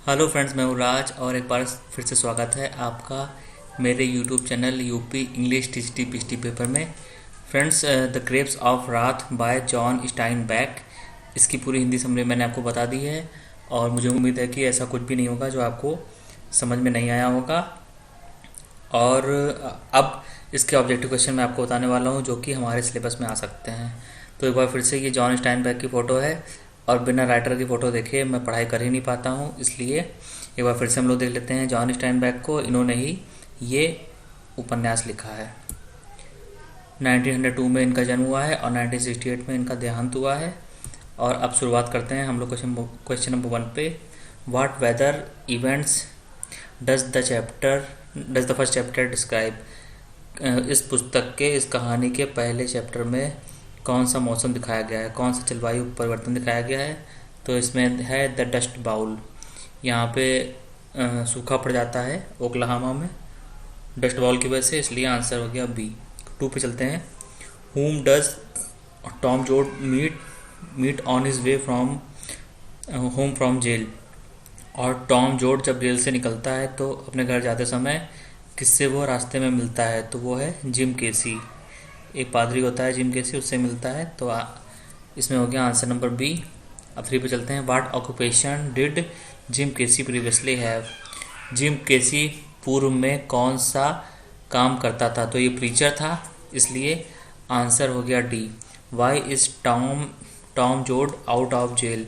Hello friends, मैं हूँ राज और एक बार फिर से स्वागत है आपका मेरे यूट्यूब चैनल यूपी इंग्लिश टीचटी पीएचडी पेपर में। Friends, the Grapes of Wrath by John Steinbeck, इसकी पूरी हिंदी समरी मैंने आपको बता दी है और मुझे उम्मीद है कि ऐसा कुछ भी नहीं होगा जो आपको समझ में नहीं आया होगा। और अब इसके ऑब्जेक्टिव क्वेश्चन मैं आपको बताने वाला हूँ जो कि हमारे सिलेबस में आ सकते हैं। तो एक बार फिर से ये जॉन स्टाइनबैक की फ़ोटो है और बिना राइटर की फ़ोटो देखे मैं पढ़ाई कर ही नहीं पाता हूँ, इसलिए एक बार फिर से हम लोग देख लेते हैं जॉन स्टाइनबैक को। इन्होंने ही ये उपन्यास लिखा है। 1902 में इनका जन्म हुआ है और 1968 में इनका देहांत हुआ है। और अब शुरुआत करते हैं हम लोग क्वेश्चन नंबर 1 पे। What weather events does the first chapter describe. इस पुस्तक के, इस कहानी के पहले चैप्टर में कौन सा मौसम दिखाया गया है, कौन सा जलवायु परिवर्तन दिखाया गया है। तो इसमें है द डस्ट बाउल। यहाँ पे सूखा पड़ जाता है ओक्लाहोमा में डस्ट बाउल की वजह से, इसलिए आंसर हो गया बी। 2 पे चलते हैं। whom does Tom Joad meet on his way from home from jail. और टॉम जोड जब जेल से निकलता है तो अपने घर जाते समय किससे वो रास्ते में मिलता है, तो वो है जिम केसी। एक पादरी होता है जिम केसी, उससे मिलता है। तो इसमें हो गया आंसर नंबर बी। अब 3 पे चलते हैं। What occupation did Jim Casy previously have. Jim Casy पूर्व में कौन सा काम करता था, तो ये प्रीचर था, इसलिए आंसर हो गया डी। वाई इज टॉम जोड आउट ऑफ जेल।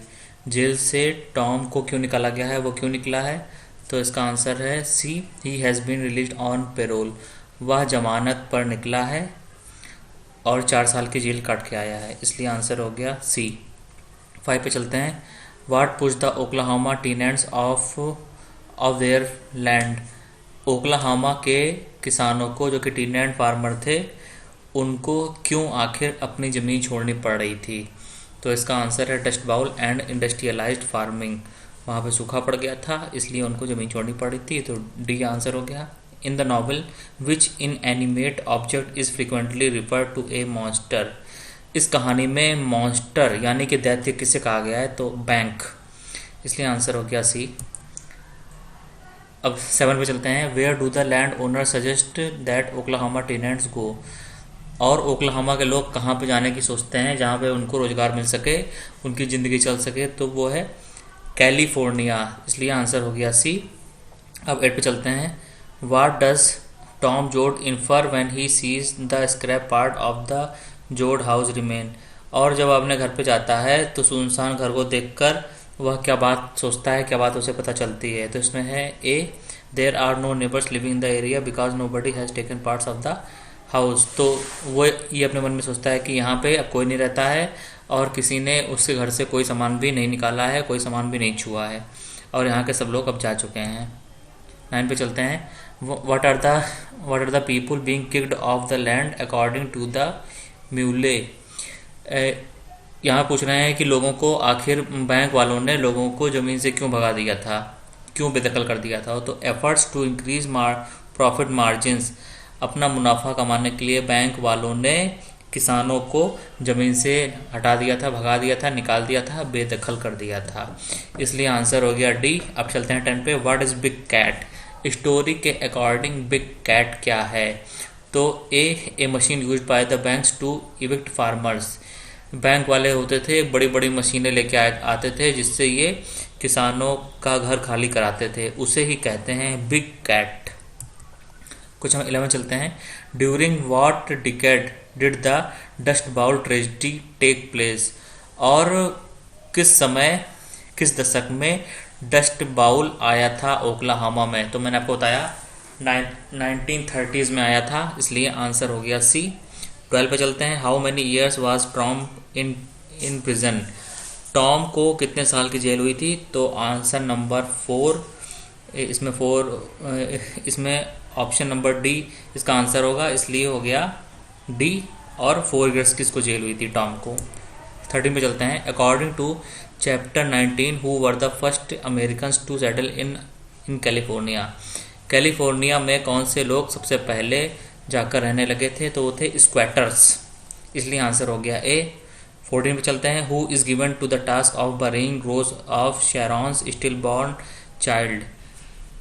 जेल से टॉम को क्यों निकाला गया है, वो क्यों निकला है, तो इसका आंसर है C. He has been released on parole. वह जमानत पर निकला है और 4 साल की जेल काट के आया है, इसलिए आंसर हो गया सी। 5 पे चलते हैं। What push the Oklahoma tenants of their land. Oklahoma के किसानों को, जो कि टीनेंट फार्मर थे, उनको क्यों आखिर अपनी ज़मीन छोड़नी पड़ रही थी, तो इसका आंसर है dust bowl and industrialised farming. वहाँ पे सूखा पड़ गया था, इसलिए उनको ज़मीन छोड़नी पड़ी थी, तो डी आंसर हो गया। In the novel which inanimate object is frequently referred to a monster. इस कहानी में मॉन्स्टर यानी कि दैत्य किसे कहा गया है, तो बैंक, इसलिए आंसर हो गया सी। अब 7 पे चलते हैं। Where do the land owner suggest that Oklahoma tenants go. और ओक्लाहोमा के लोग कहाँ पे जाने की सोचते हैं जहाँ पे उनको रोजगार मिल सके, उनकी ज़िंदगी चल सके, तो वो है कैलिफोर्निया, इसलिए आंसर हो गया सी। अब 8 पे चलते हैं। What does Tom Joad infer when he sees the scrap part of the Joad house remain. और जब अपने घर पे जाता है तो सुनसान घर को देखकर वह क्या बात सोचता है, क्या बात उसे पता चलती है, तो इसमें है A. There are no neighbours living in the area because nobody has taken parts of the house. तो वो ये अपने मन में सोचता है कि यहाँ पे अब कोई नहीं रहता है और किसी ने उसके घर से कोई सामान भी नहीं निकाला है, कोई सामान भी नहीं छुआ है, और यहाँ के सब लोग अब जा चुके हैं। 9 पे चलते हैं। What are the people being kicked off the land according to the Muley. यहाँ पूछ रहे हैं कि लोगों को आखिर बैंक वालों ने लोगों को ज़मीन से क्यों भगा दिया था, क्यों बेदखल कर दिया था, तो efforts to increase profit margins. अपना मुनाफा कमाने के लिए बैंक वालों ने किसानों को ज़मीन से हटा दिया था, भगा दिया था, निकाल दिया था, बेदखल कर दिया था, इसलिए आंसर हो गया डी। अब चलते हैं 10 पे। What is Big Cat. Story के अकॉर्डिंग बिग कैट क्या है, तो a machine used by the banks to evict farmers. Bank वाले होते थे, बड़ी बड़ी मशीनें लेके आते थे जिससे ये किसानों का घर खाली कराते थे, उसे ही कहते हैं बिग कैट। कुछ हम 11 चलते हैं। During what decade did the dust bowl tragedy take place. और किस समय, किस दशक में डस्ट बाउल आया था ओक्लाहोमा में, तो मैंने आपको बताया 1930s में आया था, इसलिए आंसर हो गया सी। 12 पे चलते हैं। How many years was Tom in prison. Tom को कितने साल की जेल हुई थी, तो आंसर नंबर 4, इसमें ऑप्शन नंबर डी इसका आंसर होगा, इसलिए हो गया डी। और 4 ईयर्स की इसको जेल हुई थी टॉम को। 13 पे चलते हैं। According to chapter 19 who were the first Americans to settle in California. California में कौन से लोग सबसे पहले जाकर रहने लगे थे, तो वो थे स्क्वैटर्स, इसलिए आंसर हो गया ए। 14 पे चलते हैं। Who is given to the task of burying Rose of Sharon's stillborn child,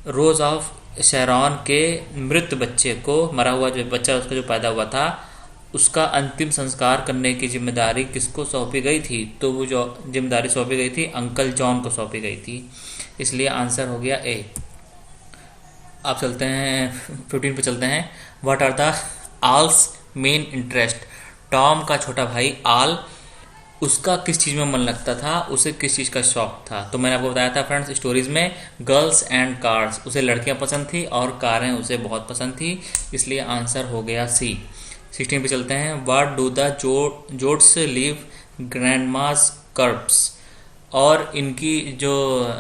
Rose of Sharon के मृत बच्चे को, मरा हुआ जो बच्चा उसका जो पैदा हुआ था, उसका अंतिम संस्कार करने की जिम्मेदारी किसको सौंपी गई थी? तो वो जो जिम्मेदारी सौंपी गई थी अंकल जॉन को सौंपी गई थी, इसलिए आंसर हो गया ए। आप चलते हैं 15 पे चलते हैं। What are the Al's main interest? Tom का छोटा भाई आल, उसका किस चीज़ में मन लगता था, उसे किस चीज़ का शौक था? तो मैंने आपको बताया था फ्रेंड्स स्टोरीज में, गर्ल्स एंड कार्स, उसे लड़कियां पसंद थी और कारें उसे बहुत पसंद थी, इसलिए आंसर हो गया सी। 16 पे चलते हैं। What do the Joads leave grandma's corpse? और इनकी जो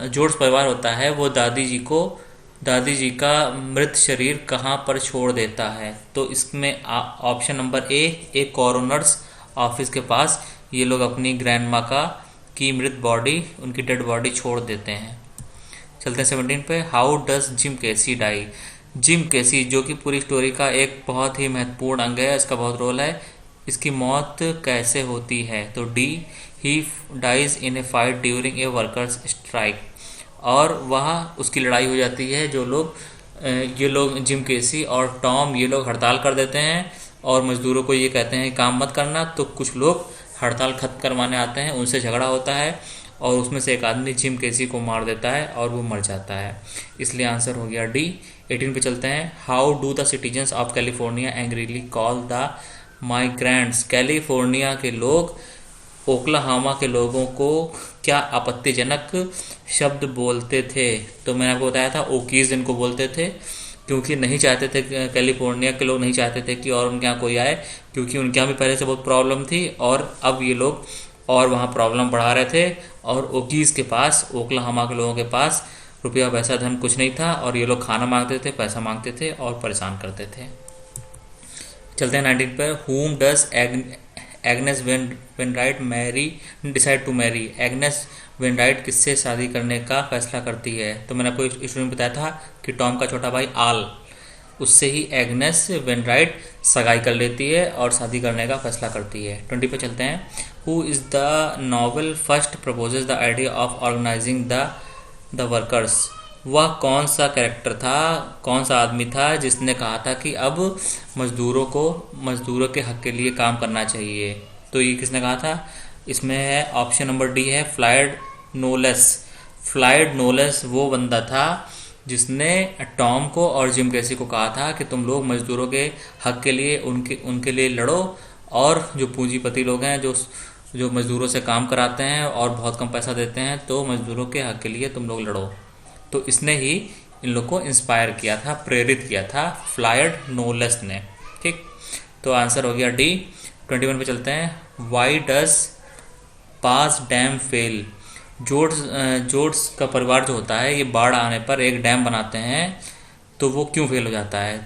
जोड्स परिवार होता है वो दादी जी का मृत शरीर कहाँ पर छोड़ देता है? तो इसमें option number A coroners office के पास ये लोग अपनी ग्रैंड माँ की मृत बॉडी, उनकी डेड बॉडी छोड़ देते हैं। चलते हैं 17 पे। हाउ डज जिम कैसी डाई? जिम कैसी जो कि पूरी स्टोरी का एक बहुत ही महत्वपूर्ण अंग है, इसका बहुत रोल है, इसकी मौत कैसे होती है? तो D, he dies in a fight during a workers strike, और वहाँ उसकी लड़ाई हो जाती है, ये लोग जिम केसी और टॉम ये लोग हड़ताल कर देते हैं और मजदूरों को ये कहते हैं काम मत करना, तो कुछ लोग हड़ताल खत्म करवाने आते हैं, उनसे झगड़ा होता है और उसमें से एक आदमी जिम केसी को मार देता है और वो मर जाता है, इसलिए आंसर हो गया डी। 18 पे चलते हैं। How do the citizens of California angrily call the migrants? California के लोग ओक्लाहोमा के लोगों को क्या आपत्तिजनक शब्द बोलते थे? तो मैंने आपको बताया था ओकीज इनको बोलते थे, क्योंकि नहीं चाहते थे, कैलिफोर्निया के लोग नहीं चाहते थे कि और उनके यहाँ कोई आए, क्योंकि उनके यहाँ भी पहले से बहुत प्रॉब्लम थी और अब ये लोग और वहाँ प्रॉब्लम बढ़ा रहे थे, और ओकीज के पास, ओक्लाहोमा के लोगों के पास रुपया पैसा धन कुछ नहीं था और ये लोग खाना मांगते थे, पैसा मांगते थे और परेशान करते थे। चलते हैं 19 पर। Whom does Agnes Wainwright decide to marry? Agnes Wainwright किससे शादी करने का फैसला करती है? तो मैंने आपको स्टोरी में बताया था कि टॉम का छोटा भाई आल, उससे ही एग्नेस वेनराइट सगाई कर लेती है और शादी करने का फैसला करती है। 20 पे चलते हैं। Who is the novel first proposes the idea of organising the workers? वह कौन सा कैरेक्टर था, कौन सा आदमी था जिसने कहा था कि अब मजदूरों के हक के लिए काम करना चाहिए? तो ये किसने कहा था? इसमें है ऑप्शन नंबर डी है फ्लाइड नोलेस। फ्लाइड नोलेस वो बंदा था जिसने टॉम को और जिम कैसी को कहा था कि तुम लोग मजदूरों के हक के लिए उनके लिए लड़ो, और जो पूंजीपति लोग हैं जो मजदूरों से काम कराते हैं और बहुत कम पैसा देते हैं, तो मजदूरों के हक के लिए तुम लोग लड़ो। तो इसने ही इन लोग को इंस्पायर किया था, प्रेरित किया था फ्लाइड नोलेस ने। ठीक, तो आंसर हो गया डी। 21 पे चलते हैं। Why does Pa's dam fail? Joads का परिवार जो होता है, ये बाढ़ आने पर एक डैम बनाते हैं, तो वो क्यों फेल हो जाता है?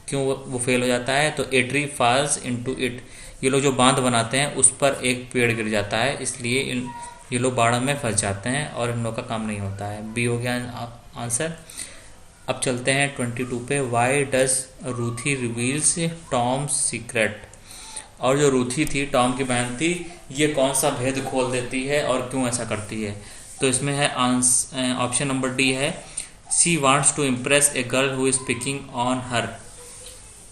क्यों वो फेल हो जाता है? तो a tree falls into it, ये लोग जो बांध बनाते हैं उस पर एक पेड़ गिर जाता है, इसलिए ये लोग बाढ़ में फंस जाते हैं और इन लोग का काम नहीं होता है। बी हो गया आंसर। अब चलते हैं 22 पे। Why does Ruthie reveals Tom secret? और जो रूथी थी, टॉम की बहन थी, ये कौन सा भेद खोल देती है और क्यों ऐसा करती है? तो इसमें है ऑप्शन नंबर डी है, she wants to impress a girl who is picking on her.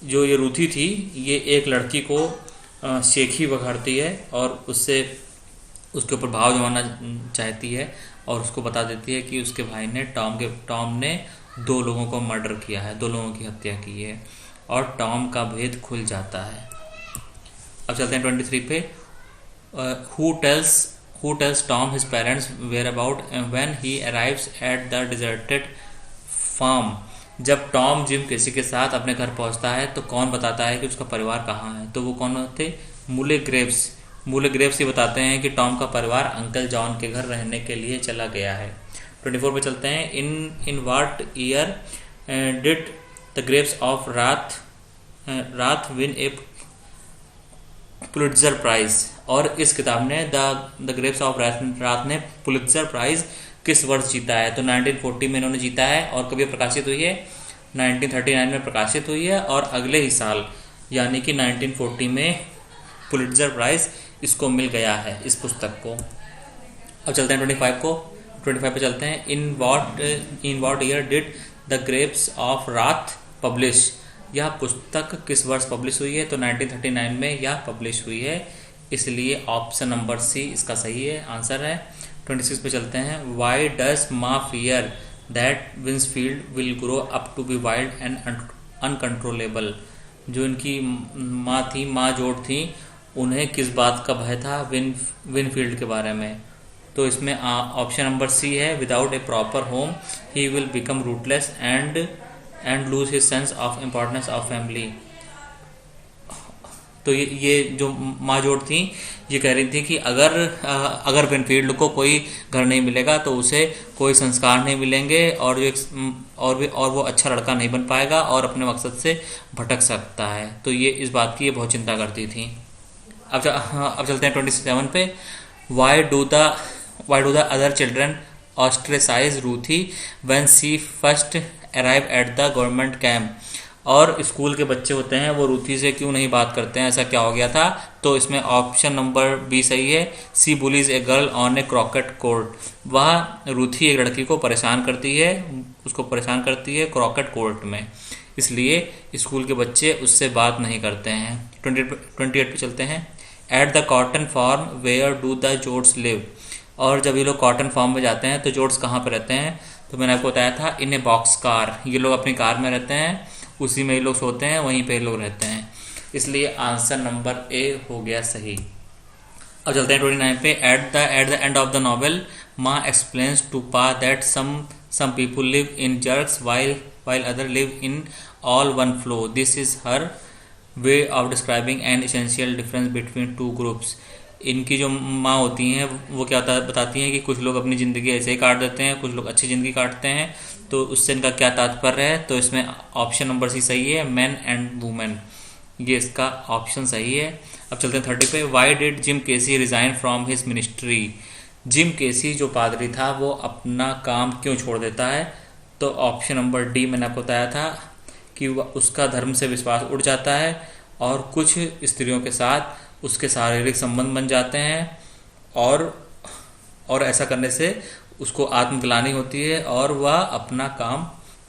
जो ये रूथी थी, ये एक लड़की को शेखी बघाड़ती है और उसके ऊपर भाव जमाना चाहती है और उसको बता देती है कि उसके भाई ने टॉम ने 2 लोगों को मर्डर किया है, 2 लोगों की हत्या की है, और टॉम का भेद खुल जाता है। अब चलते हैं 23 पे। Who tells Tom his parents where about when he arrives at the deserted farm? जब टॉम जिम केसी के साथ अपने घर पहुंचता है तो कौन बताता है कि उसका परिवार कहाँ है? तो वो कौन थे? मूले ग्रेव्स ही बताते हैं कि टॉम का परिवार अंकल जॉन के घर रहने के लिए चला गया है। 24 पे चलते हैं। In what year did the Graves of रात विन ए पुलिट्जर प्राइज? और इस किताब ने द ग्रेव्स ऑफ रात ने पुलिट्जर प्राइज किस वर्ष जीता है? तो 1940 में इन्होंने जीता है और कभी प्रकाशित हुई है? 1939 में प्रकाशित हुई है, और अगले ही साल यानी कि 1940 में पुलिट्जर प्राइज इसको मिल गया है, इस पुस्तक को। अब चलते हैं 25 को। 25 पे चलते हैं। In what year did the Grapes of Wrath publish, यह पुस्तक किस वर्ष पब्लिश हुई है? तो 1939 में यह पब्लिश हुई है, इसलिए ऑप्शन नंबर सी इसका सही है, आंसर है। 26 पे चलते हैं। Why does Ma fear that Winfield will grow up to be wild and uncontrollable, जो इनकी माँ जोड़ थी, उन्हें किस बात का भय था विनफील्ड के बारे में? तो इसमें ऑप्शन नंबर सी है, without A proper home he will become rootless and lose his sense of importance of family. तो ये जो माँ जोड़ थी ये कह रही थी कि अगर विनफील्ड को कोई घर नहीं मिलेगा तो उसे कोई संस्कार नहीं मिलेंगे और वो अच्छा लड़का नहीं बन पाएगा और अपने मकसद से भटक सकता है। तो ये इस बात की ये बहुत चिंता करती थी। अब चलते हैं 27 पे। Why do the other children ostracize Ruthie when she first arrive at the government camp, और स्कूल के बच्चे होते हैं वो रूथी से क्यों नहीं बात करते हैं, ऐसा क्या हो गया था? तो इसमें ऑप्शन नंबर बी सही है, C bullies a girl on a croquet court, वह रूथी एक लड़की को परेशान करती है क्रॉकेट कोर्ट में, इसलिए स्कूल के बच्चे उससे बात नहीं करते हैं। 28 पे चलते हैं। At the cotton farm where do the Joads live, और जब ये लोग कॉटन फार्म में जाते हैं तो जोड्स कहाँ पे रहते हैं? तो मैंने आपको बताया था, इन ए बॉक्स कार, ये लोग अपनी कार में रहते हैं, उसी में ये लोग सोते हैं, वहीं पे लोग रहते हैं, इसलिए आंसर नंबर ए हो गया सही। अब चलते हैं 29 पे। At the end of the novel Ma explains to Pa that some people live in jerks while other live in all one flow. This is her way of describing an essential difference between two groups. इनकी जो माँ होती हैं वो क्या बताती हैं कि कुछ लोग अपनी ज़िंदगी ऐसे ही काट देते हैं, कुछ लोग अच्छी ज़िंदगी काटते हैं, तो उससे इनका क्या तात्पर्य है? तो इसमें ऑप्शन नंबर सी सही है, मैन एंड वुमेन, ये इसका ऑप्शन सही है। अब चलते हैं 30 पे। Why did Jim Casy resign from his ministry, Jim Casy जो पादरी था वो अपना काम क्यों छोड़ देता है? तो ऑप्शन नंबर डी मैंने आपको बताया था कि उसका धर्म से विश्वास उड़ जाता है और कुछ स्त्रियों के साथ उसके शारीरिक संबंध बन जाते हैं और ऐसा करने से उसको आत्मग्लानि होती है और वह अपना काम,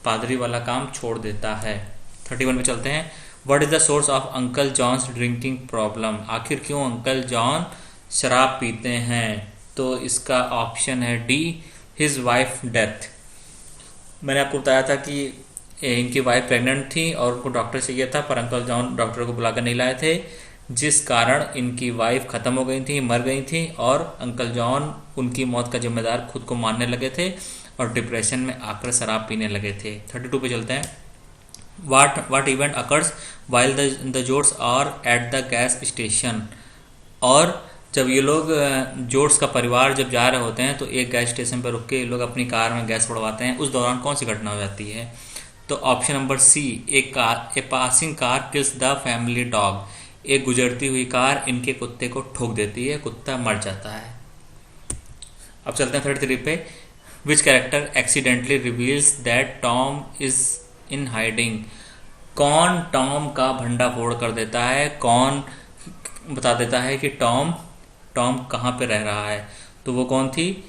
पादरी वाला काम छोड़ देता है। 31 में चलते हैं। What is the source of uncle John's drinking problem, आखिर क्यों अंकल जॉन शराब पीते हैं? तो इसका ऑप्शन है डी, हिज वाइफ डेथ। मैंने आपको बताया था कि इनकी वाइफ प्रेग्नेंट थी और उनको डॉक्टर चाहिए था, पर अंकल जॉन डॉक्टर को बुलाकर नहीं लाए थे, जिस कारण इनकी वाइफ खत्म हो गई थी, मर गई थी, और अंकल जॉन उनकी मौत का जिम्मेदार खुद को मानने लगे थे और डिप्रेशन में आकर शराब पीने लगे थे। 32 पे चलते हैं। What event occurs while the Jodes are at the gas station, और जब ये लोग जोड्स का परिवार जब जा रहे होते हैं तो एक गैस स्टेशन पर रुक के ये लोग अपनी कार में गैस बढ़वाते हैं, उस दौरान कौन सी घटना हो जाती है? तो option number C, a passing car kills the family dog, एक गुजरती हुई कार इनके कुत्ते को ठोक देती है, कुत्ता मर जाता है। अब चलते हैं 33 पे। विच character accidentally reveals that Tom is in hiding, कौन टॉम का भंडाफोड़ कर देता है, कौन बता देता है कि टॉम कहाँ पे रह रहा है? तो वो कौन थी?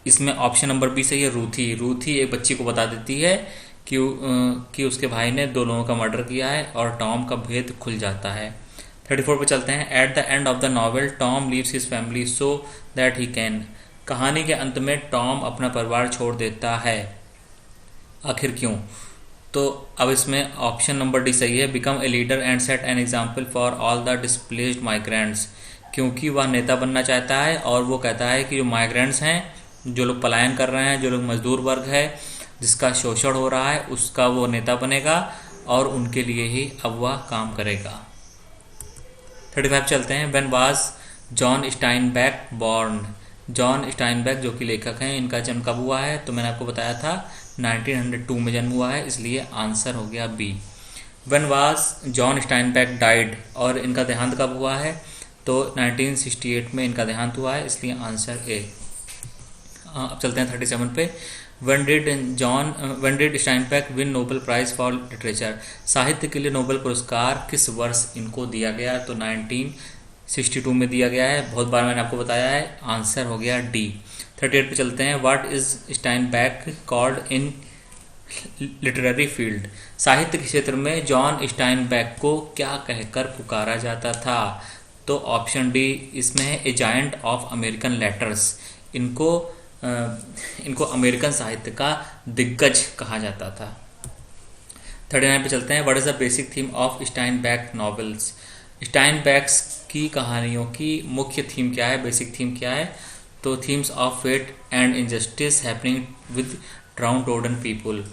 इसमें ऑप्शन नंबर बी सही है, रूथी एक बच्ची को बता देती है कि उसके भाई ने 2 लोगों का मर्डर किया है और टॉम का भेद खुल जाता है। 34 पे चलते हैं। At the end of the novel Tom leaves his family so that he can, कहानी के अंत में टॉम अपना परिवार छोड़ देता है, आखिर क्यों? तो अब इसमें ऑप्शन नंबर डी सही है, become a leader and set an example for all the displaced migrants, क्योंकि वह नेता बनना चाहता है और वो कहता है कि जो माइग्रेंट्स हैं, जो लोग पलायन कर रहे हैं, जो लोग मजदूर वर्ग है जिसका शोषण हो रहा है, उसका वो नेता बनेगा और उनके लिए ही अब वह काम करेगा। 35 चलते हैं। When was John Steinbeck born, John Steinbeck जो कि लेखक हैं, इनका जन्म कब हुआ है? तो मैंने आपको बताया था 1902 में जन्म हुआ है, इसलिए आंसर हो गया B. When was John Steinbeck died, और इनका देहांत कब हुआ है? तो 1968 में इनका देहांत हुआ है, इसलिए आंसर ए। अब चलते हैं 37 पे। When did Steinbeck win Nobel prize for literature, साहित्य के लिए नोबेल पुरस्कार किस वर्ष इनको दिया गया? तो 1962 में दिया गया है, बहुत बार मैंने आपको बताया है, आंसर हो गया डी। 38 पे चलते हैं। What is Steinbeck called in literary field? साहित्य के क्षेत्र में जॉन स्टाइनबैक को क्या कहकर पुकारा जाता था? तो ऑप्शन डी इसमें है, ए जायंट ऑफ अमेरिकन लेटर्स। इनको अमेरिकन साहित्य का दिग्गज कहा जाता था। 39 पे चलते हैं। What is the basic theme of Steinbeck novels? Steinbeck's की कहानियों की मुख्य थीम क्या है, बेसिक थीम क्या है? तो themes of fate and injustice happening with downtrodden people.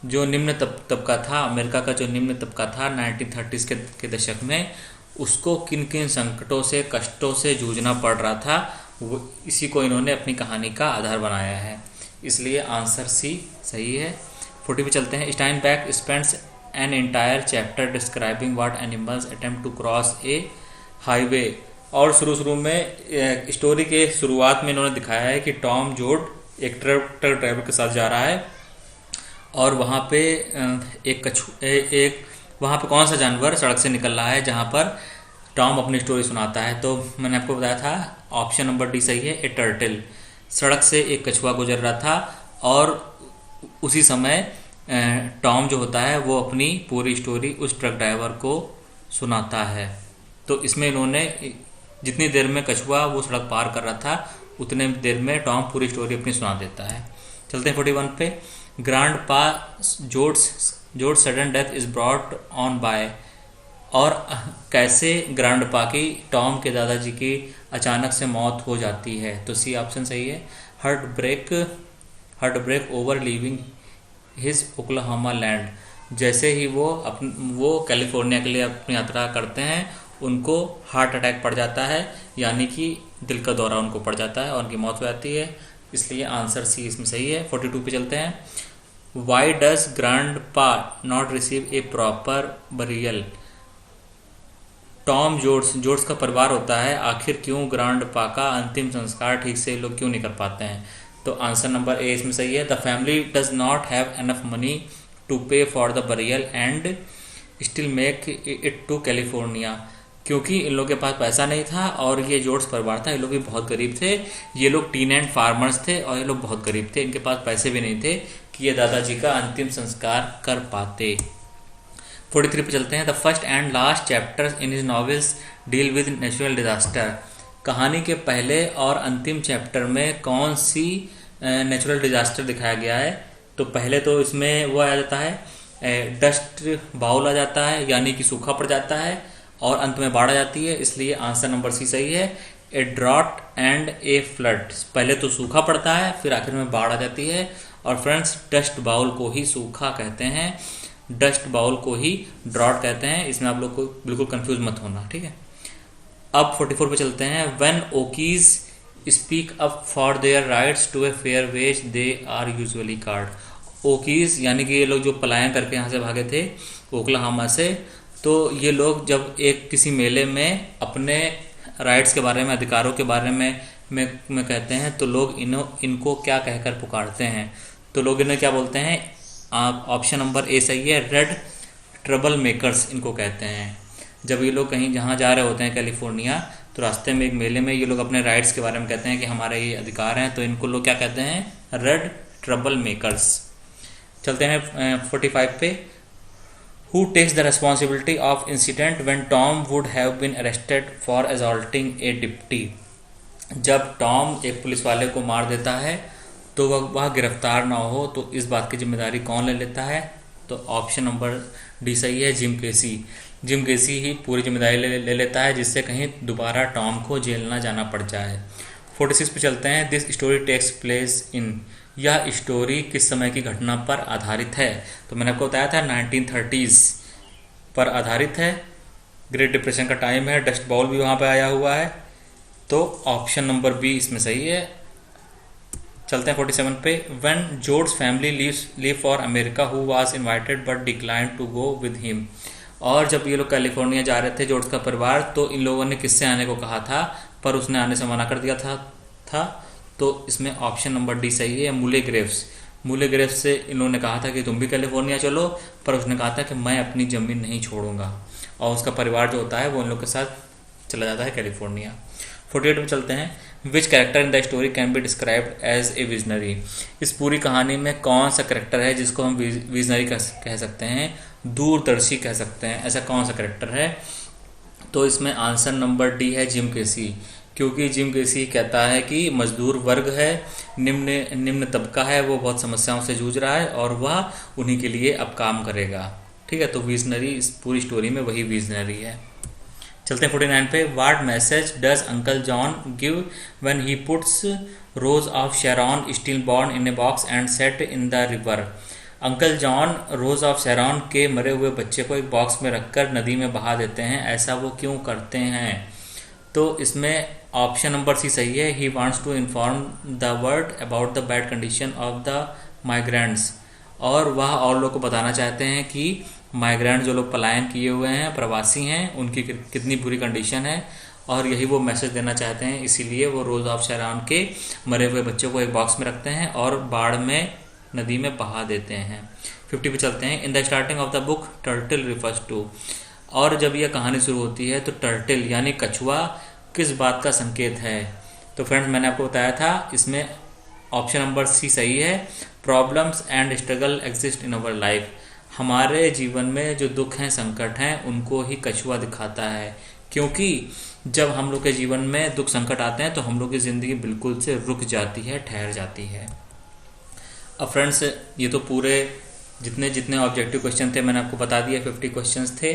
जो निम्न तबका था, अमेरिका का जो निम्न तबका था 1930s के दशक में, उसको किन किन संकटों से, कष्टों से जूझना पड़ रहा था, वो इसी को इन्होंने अपनी कहानी का आधार बनाया है। इसलिए आंसर सी सही है। 40 पे चलते हैं। Steinbeck spends an entire chapter describing what animals attempt to cross a highway. और शुरू में स्टोरी के शुरुआत में इन्होंने दिखाया है कि टॉम जोड एक ट्रक ड्राइवर के साथ जा रहा है और वहाँ पे वहाँ पे कौन सा जानवर सड़क से निकल रहा है जहाँ पर टॉम अपनी स्टोरी सुनाता है। तो मैंने आपको बताया था ऑप्शन नंबर डी सही है, ए टर्टल। सड़क से एक कछुआ गुजर रहा था और उसी समय टॉम जो होता है वो अपनी पूरी स्टोरी उस ट्रक ड्राइवर को सुनाता है। तो इसमें इन्होंने जितनी देर में कछुआ वो सड़क पार कर रहा था उतने देर में टॉम पूरी स्टोरी अपनी सुना देता है। चलते हैं 41 पे। Grandpa Joad's sudden death is brought on by. और कैसे ग्रांड पा की, टॉम के दादाजी की अचानक से मौत हो जाती है? तो सी ऑप्शन सही है, heartbreak over leaving his Oklahoma land. जैसे ही वो कैलिफोर्निया के लिए अपनी यात्रा करते हैं उनको हार्ट अटैक पड़ जाता है, यानी कि दिल का दौरा उनको पड़ जाता है और उनकी मौत हो जाती है। इसलिए आंसर सी इसमें सही है। 42 पे चलते हैं। Why does grandpa not receive a proper burial? Tom Joads का परिवार होता है, आखिर क्यों ग्रैंड पा का अंतिम संस्कार ठीक से लोग क्यों नहीं कर पाते हैं? तो आंसर नंबर ए इसमें सही है। The family does not have enough money to pay for the burial and still make it to California. क्योंकि इन लोगों के पास पैसा नहीं था और ये जोर्स परिवार था, ये लोग भी बहुत गरीब थे। ये लोग टीन एंड फार्मर्स थे और ये लोग बहुत गरीब थे, इनके पास पैसे भी नहीं थे कि ये दादाजी का अंतिम संस्कार कर पाते। 43 पे चलते हैं। The first and last chapters in his novels deal with natural disaster. कहानी के पहले और अंतिम चैप्टर में कौन सी नेचुरल डिजास्टर दिखाया गया है? तो पहले तो इसमें वो आ जाता है, डस्ट बाउल आ जाता है, यानी कि सूखा पड़ जाता है, और अंत में बाढ़ आ जाती है। इसलिए आंसर नंबर सी सही है, ए ड्रॉट एंड ए फ्लड। पहले तो सूखा पड़ता है, फिर आखिर में बाढ़ आ जाती है। और फ्रेंड्स, डस्ट बाउल को ही सूखा कहते हैं, डस्ट बाउल को ही ड्रॉट कहते हैं। इसमें आप लोग को बिल्कुल कंफ्यूज मत होना, ठीक है। अब 44 पे चलते हैं। When Okies speak up for their rights to a fair wage they are usually called. Okies यानी कि ये लोग जो पलायन करके यहाँ से भागे थे ओक्लाहोमा से, तो ये लोग जब एक किसी मेले में अपने राइट्स के बारे में, अधिकारों के बारे में कहते हैं, तो लोग इनको क्या कहकर पुकारते हैं? तो लोग इन्हें क्या बोलते हैं? आप ऑप्शन नंबर ए सही है, रेड ट्रबल मेकर्स इनको कहते हैं। जब ये लोग कहीं जहाँ जा रहे होते हैं कैलिफोर्निया, तो रास्ते में एक मेले में ये लोग अपने राइट्स के बारे में कहते हैं कि हमारे ये अधिकार हैं, तो इनको लोग क्या कहते हैं? Red trouble makers. चलते हैं 45 पे। Who takes the responsibility of incident when Tom would have been arrested for assaulting a deputy? जब टॉम एक पुलिस वाले को मार देता है तो वह गिरफ्तार ना हो, तो इस बात की जिम्मेदारी कौन ले लेता है? तो ऑप्शन नंबर डी सही है, जिम केसी। जिम केसी ही पूरी जिम्मेदारी ले लेता है, जिससे कहीं दोबारा टॉम को जेल ना जाना पड़ जाए। 46 पे चलते हैं। This story takes place in. यह स्टोरी किस समय की घटना पर आधारित है? तो मैंने आपको बताया था 1930s पर आधारित है। ग्रेट डिप्रेशन का टाइम है, डस्ट बाउल भी वहाँ पे आया हुआ है, तो ऑप्शन नंबर बी इसमें सही है। चलते हैं 47 पे। व्हेन जोर्ज family leave for America who was invited but decline to go with him. और जब ये लोग कैलिफोर्निया जा रहे थे जॉर्ज का परिवार, तो इन लोगों ने किससे आने को कहा था, पर उसने आने से मना कर दिया था। तो इसमें ऑप्शन नंबर डी सही है, मूले ग्रेव्स से इन्होंने कहा था कि तुम भी कैलिफोर्निया चलो, पर उसने कहा था कि मैं अपनी ज़मीन नहीं छोड़ूंगा, और उसका परिवार जो होता है वो इन लोग के साथ चला जाता है कैलिफोर्निया। 48 में चलते हैं। Which character in the story can be described as a visionary. इस पूरी कहानी में कौन सा कैरेक्टर है जिसको हम विजनरी कह सकते हैं, दूरदर्शी कह सकते हैं, ऐसा कौन सा कैरेक्टर है? तो इसमें आंसर नंबर डी है जिम केसी, क्योंकि जिम केसी कहता है कि मजदूर वर्ग है, निम्न तबका है, वो बहुत समस्याओं से जूझ रहा है और वह उन्हीं के लिए अब काम करेगा। ठीक है, तो विजनरी इस पूरी स्टोरी में वही विजनरी है। चलते हैं 49 पे। What message does uncle John give when he puts Rose of Sharon stillborn in a box and set in the river. Uncle John Rose of Sharon के मरे हुए बच्चे को एक बॉक्स में रखकर नदी में बहा देते हैं, ऐसा वो क्यों करते हैं? तो इसमें ऑप्शन नंबर सी सही है। He wants to inform the world about the bad condition of the migrants, और वह और लोग को बताना चाहते हैं कि माइग्रेंट जो लोग पलायन किए हुए हैं, प्रवासी हैं, उनकी कितनी बुरी कंडीशन है, और यही वो मैसेज देना चाहते हैं। इसीलिए वो रोज ऑफ शेरॉन के मरे हुए बच्चों को एक बॉक्स में रखते हैं और बाढ़ में नदी में बहा देते हैं। 50 पे चलते हैं। In the starting of the book turtle refers to, और जब यह कहानी शुरू होती है तो टर्टल यानी कछुआ किस बात का संकेत है? तो फ्रेंड्स, मैंने आपको बताया था इसमें ऑप्शन नंबर सी सही है। Problems and struggle exist in our life, हमारे जीवन में जो दुख हैं, संकट हैं, उनको ही कछुआ दिखाता है, क्योंकि जब हम लोग के जीवन में दुख संकट आते हैं तो हम लोग की ज़िंदगी बिल्कुल से रुक जाती है, ठहर जाती है। अब फ्रेंड्स, ये तो पूरे जितने जितने ऑब्जेक्टिव क्वेश्चन थे मैंने आपको बता दिया, 50 क्वेश्चंस थे।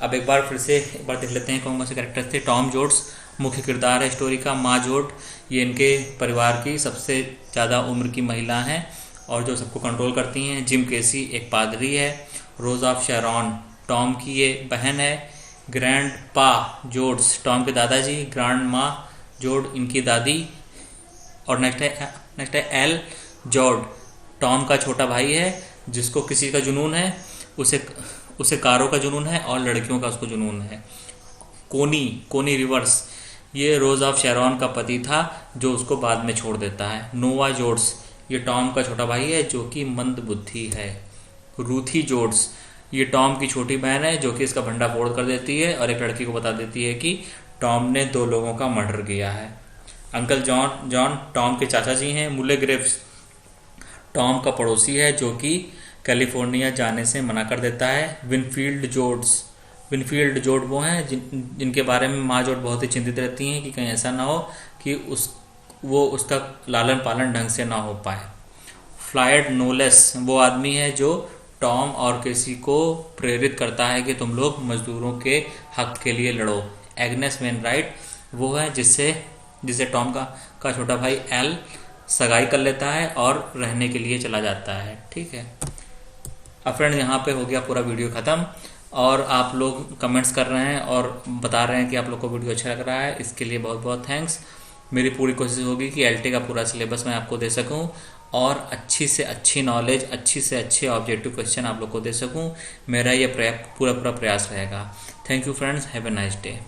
अब एक बार देख लेते हैं कौन कौन से कैरेक्टर थे। टॉम जोड्स मुख्य किरदार है स्टोरी का। माँ जोड ये इनके परिवार की सबसे ज़्यादा उम्र की महिला हैं और जो सबको कंट्रोल करती हैं। जिम केसी एक पादरी है। रोज ऑफ शेरॉन टॉम की ये बहन है। ग्रैंड पा जोड्स टॉम के दादाजी। ग्रैंड माँ जोड इनकी दादी। और नेक्स्ट है एल जॉर्ड टॉम का छोटा भाई है, जिसको किसी का जुनून है, उसे कारों का जुनून है और लड़कियों का उसको जुनून है। कोनी रिवर्स ये रोज ऑफ शेरॉन का पति था जो उसको बाद में छोड़ देता है। नोवा जोड्स ये टॉम का छोटा भाई है जो कि मंद बुद्धि है। रूथी जोड्स ये टॉम की छोटी बहन है जो कि इसका भंडा फोड़ कर देती है और एक लड़की को बता देती है कि टॉम ने 2 लोगों का मर्डर किया है। अंकल जॉन टॉम के चाचा जी हैं। मुले ग्रेव्स टॉम का पड़ोसी है जो कि कैलिफोर्निया जाने से मना कर देता है। विनफील्ड जोड वो हैं जिनके बारे में माँ जोड बहुत ही चिंतित रहती हैं कि कहीं ऐसा ना हो कि उसका लालन पालन ढंग से ना हो पाए। फ्लायड नोलेस वो आदमी है जो टॉम और केसी को प्रेरित करता है कि तुम लोग मजदूरों के हक के लिए लड़ो। एग्नेस वेनराइट वो है जिसे टॉम का छोटा भाई एल सगाई कर लेता है और रहने के लिए चला जाता है। ठीक है, अब फ्रेंड्स यहाँ पे हो गया पूरा वीडियो ख़त्म और आप लोग कमेंट्स कर रहे हैं और बता रहे हैं कि आप लोग को वीडियो अच्छा लग रहा है। इसके लिए बहुत बहुत थैंक्स। मेरी पूरी कोशिश होगी कि एलटी का पूरा सिलेबस मैं आपको दे सकूं और अच्छी से अच्छी नॉलेज, अच्छी से अच्छे ऑब्जेक्टिव क्वेश्चन आप लोग को दे सकूं। मेरा ये पूरा प्रयास रहेगा। Thank you friends, have a nice day.